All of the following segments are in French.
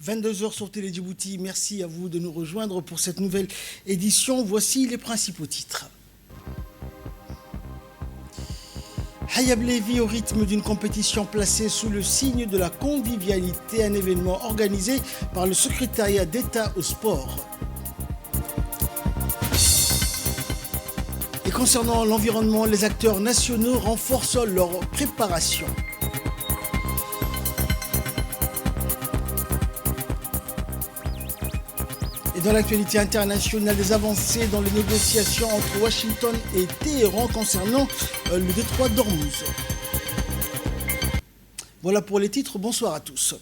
22h sur Télé Djibouti. Merci à vous de nous rejoindre pour cette nouvelle édition. Voici les principaux titres. Hayablé vit au rythme d'une compétition placée sous le signe de la convivialité, un événement organisé par le secrétariat d'État au sport. Et concernant l'environnement, les acteurs nationaux renforcent leur préparation. Et dans l'actualité internationale, des avancées dans les négociations entre Washington et Téhéran concernant le détroit d'Ormuz. Voilà pour les titres, bonsoir à tous.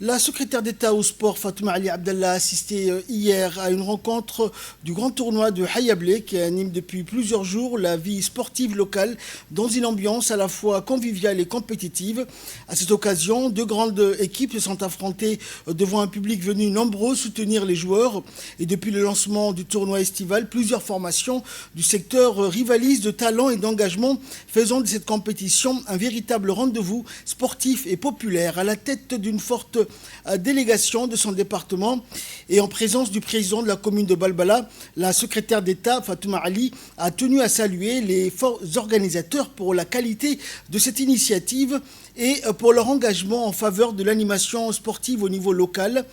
La secrétaire d'État au sport, Fatouma Ali Abdallah, a assisté hier à une rencontre du grand tournoi de Hayablé qui anime depuis plusieurs jours la vie sportive locale dans une ambiance à la fois conviviale et compétitive. À cette occasion, deux grandes équipes se sont affrontées devant un public venu nombreux soutenir les joueurs. Et depuis le lancement du tournoi estival, plusieurs formations du secteur rivalisent de talent et d'engagement, faisant de cette compétition un véritable rendez-vous sportif et populaire à la tête d'une forte délégation de son département et en présence du président de la commune de Balbala. La secrétaire d'État, Fatouma Ali, a tenu à saluer les organisateurs pour la qualité de cette initiative et pour leur engagement en faveur de l'animation sportive au niveau local.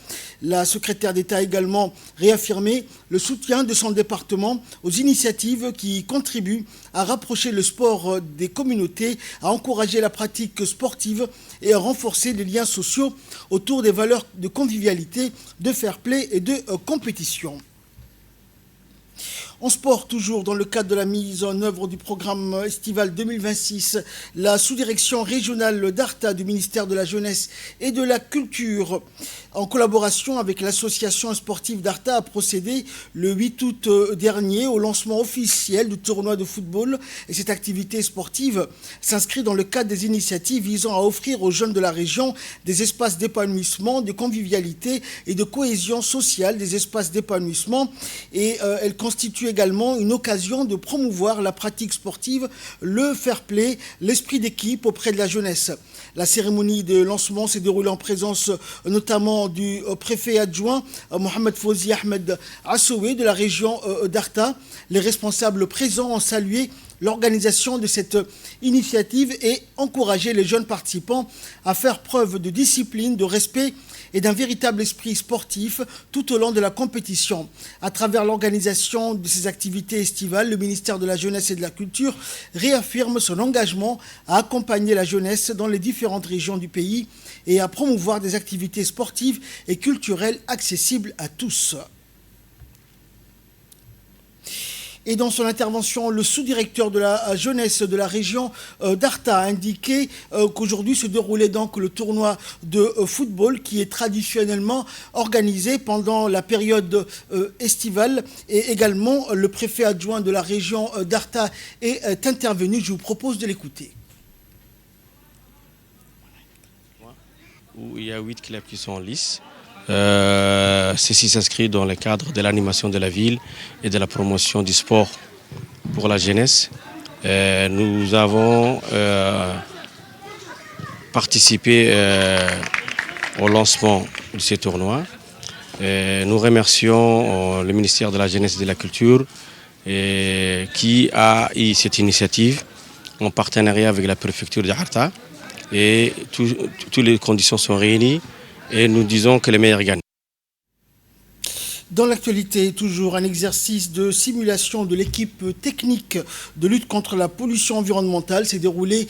La secrétaire d'État a également réaffirmé le soutien de son département aux initiatives qui contribuent à rapprocher le sport des communautés, à encourager la pratique sportive et à renforcer les liens sociaux autour des valeurs de convivialité, de fair play et de compétition. En sport, toujours dans le cadre de la mise en œuvre du programme estival 2026, la sous-direction régionale d'Arta du ministère de la Jeunesse et de la Culture, en collaboration avec l'association sportive d'Arta, a procédé le 8 août dernier au lancement officiel du tournoi de football. Et cette activité sportive s'inscrit dans le cadre des initiatives visant à offrir aux jeunes de la région des espaces d'épanouissement, de convivialité et de cohésion sociale, des espaces d'épanouissement. Et elle constitue également une occasion de promouvoir la pratique sportive, le fair play, l'esprit d'équipe auprès de la jeunesse. La cérémonie de lancement s'est déroulée en présence notamment du préfet adjoint Mohamed Fouzi Ahmed Assoué de la région d'Arta. Les responsables présents ont salué l'organisation de cette initiative et encouragé les jeunes participants à faire preuve de discipline, de respect et d'un véritable esprit sportif tout au long de la compétition. À travers l'organisation de ces activités estivales, le ministère de la Jeunesse et de la Culture réaffirme son engagement à accompagner la jeunesse dans les différentes régions du pays et à promouvoir des activités sportives et culturelles accessibles à tous. Et dans son intervention, le sous-directeur de la jeunesse de la région d'Arta a indiqué qu'aujourd'hui se déroulait donc le tournoi de football qui est traditionnellement organisé pendant la période estivale. Et également, le préfet adjoint de la région d'Arta est intervenu. Je vous propose de l'écouter. Où il y a 8 clubs qui sont en lice. Ceci s'inscrit dans le cadre de l'animation de la ville et de la promotion du sport pour la jeunesse. Nous avons participé au lancement de ce tournoi. Nous remercions le ministère de la Jeunesse et de la Culture qui a eu cette initiative en partenariat avec la préfecture d'Arta. Et toutes les conditions sont réunies. Et nous disons que les meilleurs gagnent. Dans l'actualité, toujours un exercice de simulation de l'équipe technique de lutte contre la pollution environnementale s'est déroulé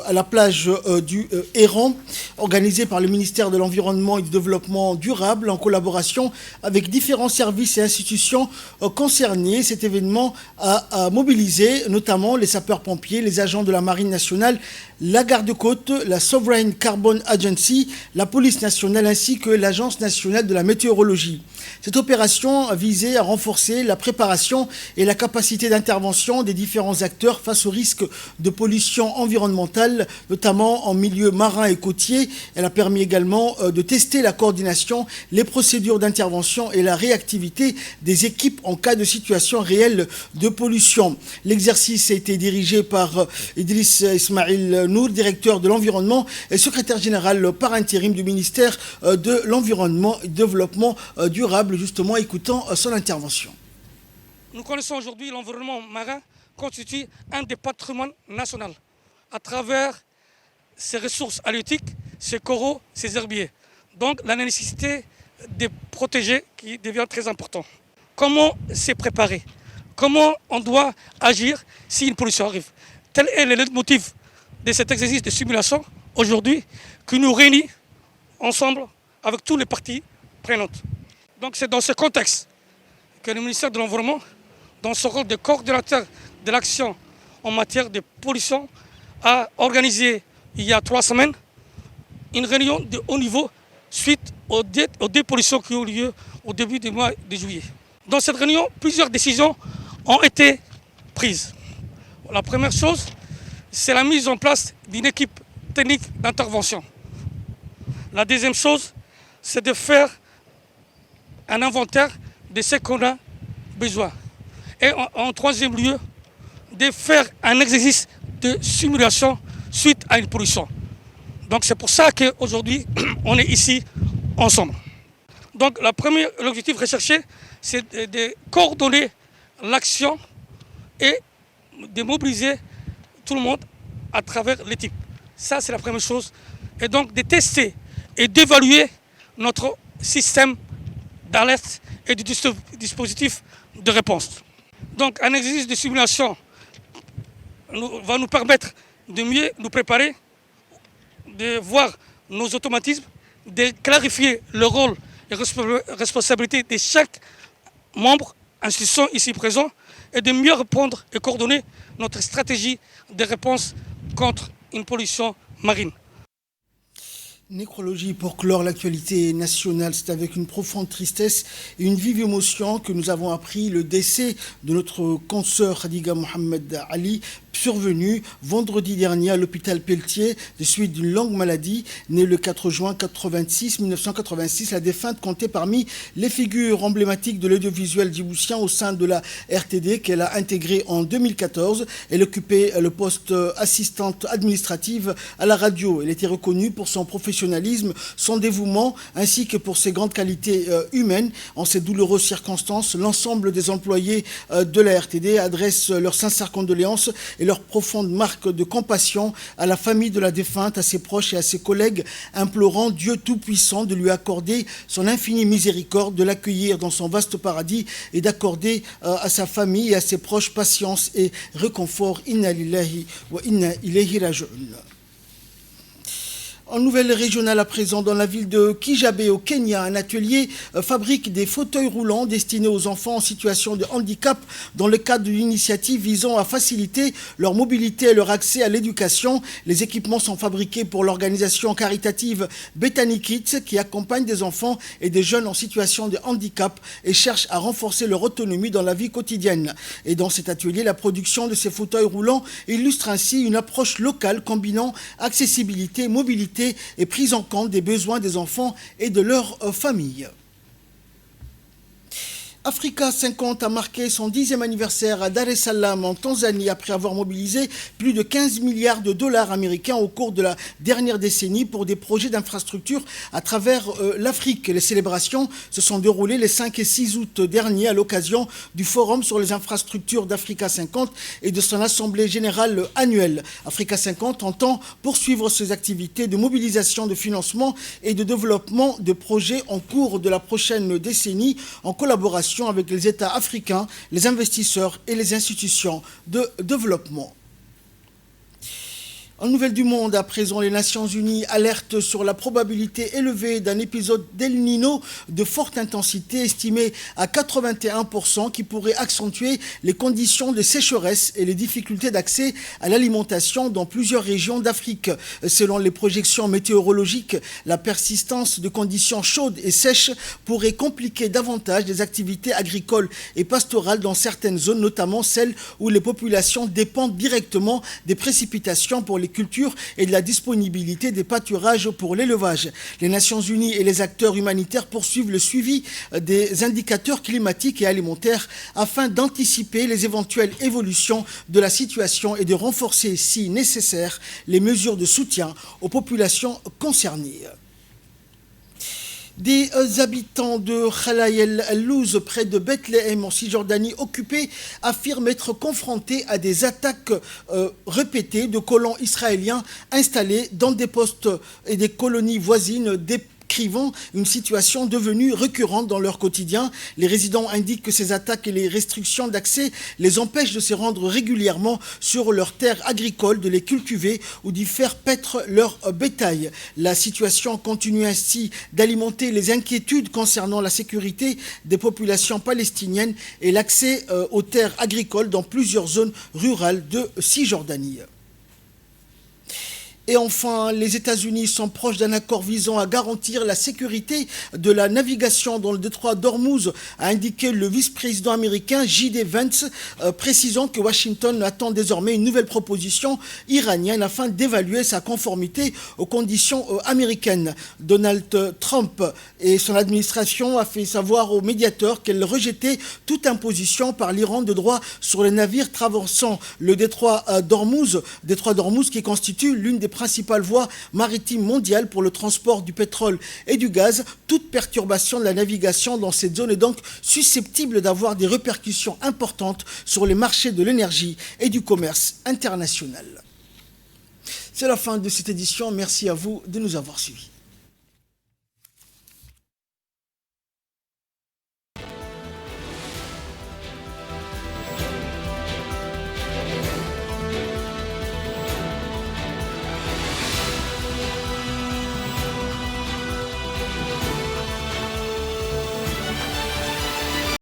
à la plage du Héran, organisé par le ministère de l'Environnement et du Développement durable en collaboration avec différents services et institutions concernés. Cet événement a mobilisé notamment les sapeurs-pompiers, les agents de la Marine nationale, la garde-côte, la Sovereign Carbon Agency, la police nationale ainsi que l'Agence nationale de la météorologie. Cette opération opération visait à renforcer la préparation et la capacité d'intervention des différents acteurs face au risque de pollution environnementale, notamment en milieu marin et côtier. Elle a permis également de tester la coordination, les procédures d'intervention et la réactivité des équipes en cas de situation réelle de pollution. L'exercice a été dirigé par Idriss Ismail Nour, directeur de l'environnement et secrétaire général par intérim du ministère de l'Environnement et Développement durable. Justement, écoutons son intervention. Nous connaissons aujourd'hui l'environnement marin constitue un des patrimoines nationaux à travers ses ressources halieutiques, ses coraux, ses herbiers. Donc la nécessité de protéger qui devient très important. Comment s'y préparer? Comment on doit agir si une pollution arrive? Tel est le leitmotiv de cet exercice de simulation aujourd'hui qui nous réunit ensemble avec tous les parties prenantes. Donc c'est dans ce contexte que le ministère de l'Environnement, dans son rôle de coordonnateur de l'action en matière de pollution, a organisé il y a 3 semaines une réunion de haut niveau suite aux dépollutions qui ont lieu au début du mois de juillet. Dans cette réunion, plusieurs décisions ont été prises. La première chose, c'est la mise en place d'une équipe technique d'intervention. La deuxième chose, c'est de faire un inventaire de ce qu'on a besoin. Et en troisième lieu, de faire un exercice de simulation suite à une pollution. Donc c'est pour ça qu'aujourd'hui, on est ici ensemble. Donc l'objectif recherché, c'est de coordonner l'action et de mobiliser tout le monde à travers l'équipe. Ça, c'est la première chose. Et donc de tester et d'évaluer notre système d'alerte et du dispositif de réponse. Donc un exercice de simulation va nous permettre de mieux nous préparer, de voir nos automatismes, de clarifier le rôle et responsabilité de chaque membre, institution ici présent, et de mieux répondre et coordonner notre stratégie de réponse contre une pollution marine. Nécrologie pour clore l'actualité nationale, c'est avec une profonde tristesse et une vive émotion que nous avons appris le décès de notre consoeur Khadiga Mohamed Ali, survenu vendredi dernier à l'hôpital Pelletier de suite d'une longue maladie. Née le 4 juin 1986, la défunte comptait parmi les figures emblématiques de l'audiovisuel djiboutien au sein de la RTD qu'elle a intégrée en 2014. Elle occupait le poste assistante administrative à la radio. Elle était reconnue pour son professionnalisme, son dévouement ainsi que pour ses grandes qualités humaines. En ces douloureuses circonstances, l'ensemble des employés de la RTD adressent leurs sincères condoléances et leur profonde marque de compassion à la famille de la défunte, à ses proches et à ses collègues, implorant Dieu Tout-Puissant de lui accorder son infinie miséricorde, de l'accueillir dans son vaste paradis et d'accorder à sa famille et à ses proches patience et réconfort. Inna lillahi wa inna ilayhi raji'un. En nouvelle régionale à présent, dans la ville de Kijabe au Kenya, un atelier fabrique des fauteuils roulants destinés aux enfants en situation de handicap dans le cadre d'une initiative visant à faciliter leur mobilité et leur accès à l'éducation. Les équipements sont fabriqués pour l'organisation caritative Bethany Kids qui accompagne des enfants et des jeunes en situation de handicap et cherche à renforcer leur autonomie dans la vie quotidienne. Et dans cet atelier, la production de ces fauteuils roulants illustre ainsi une approche locale combinant accessibilité, mobilité et prise en compte des besoins des enfants et de leurs familles. Africa 50 a marqué son 10e anniversaire à Dar es Salaam en Tanzanie après avoir mobilisé plus de 15 milliards de dollars américains au cours de la dernière décennie pour des projets d'infrastructures à travers l'Afrique. Les célébrations se sont déroulées les 5 et 6 août dernier à l'occasion du Forum sur les infrastructures d'Africa 50 et de son assemblée générale annuelle. Africa 50 entend poursuivre ses activités de mobilisation de financement et de développement de projets en cours de la prochaine décennie en collaboration avec les États africains, les investisseurs et les institutions de développement. En nouvelle du monde, à présent, les Nations Unies alertent sur la probabilité élevée d'un épisode d'El Niño de forte intensité, estimé à 81%, qui pourrait accentuer les conditions de sécheresse et les difficultés d'accès à l'alimentation dans plusieurs régions d'Afrique. Selon les projections météorologiques, la persistance de conditions chaudes et sèches pourrait compliquer davantage les activités agricoles et pastorales dans certaines zones, notamment celles où les populations dépendent directement des précipitations pour les cultures et de la disponibilité des pâturages pour l'élevage. Les Nations Unies et les acteurs humanitaires poursuivent le suivi des indicateurs climatiques et alimentaires afin d'anticiper les éventuelles évolutions de la situation et de renforcer, si nécessaire, les mesures de soutien aux populations concernées. Des habitants de Khalayel El-Louz, près de Bethléem en Cisjordanie occupée, affirment être confrontés à des attaques répétées de colons israéliens installés dans des postes et des colonies voisines décrivant une situation devenue récurrente dans leur quotidien. Les résidents indiquent que ces attaques et les restrictions d'accès les empêchent de se rendre régulièrement sur leurs terres agricoles, de les cultiver ou d'y faire paître leur bétail. La situation continue ainsi d'alimenter les inquiétudes concernant la sécurité des populations palestiniennes et l'accès aux terres agricoles dans plusieurs zones rurales de Cisjordanie. Et enfin, les États-Unis sont proches d'un accord visant à garantir la sécurité de la navigation dans le détroit d'Ormuz, a indiqué le vice-président américain J.D. Vance, précisant que Washington attend désormais une nouvelle proposition iranienne afin d'évaluer sa conformité aux conditions américaines. Donald Trump et son administration a fait savoir aux médiateurs qu'elle rejetait toute imposition par l'Iran de droit sur les navires traversant le détroit d'Ormuz qui constitue l'une des principales voies maritimes mondiales pour le transport du pétrole et du gaz. Toute perturbation de la navigation dans cette zone est donc susceptible d'avoir des répercussions importantes sur les marchés de l'énergie et du commerce international. C'est la fin de cette édition. Merci à vous de nous avoir suivis.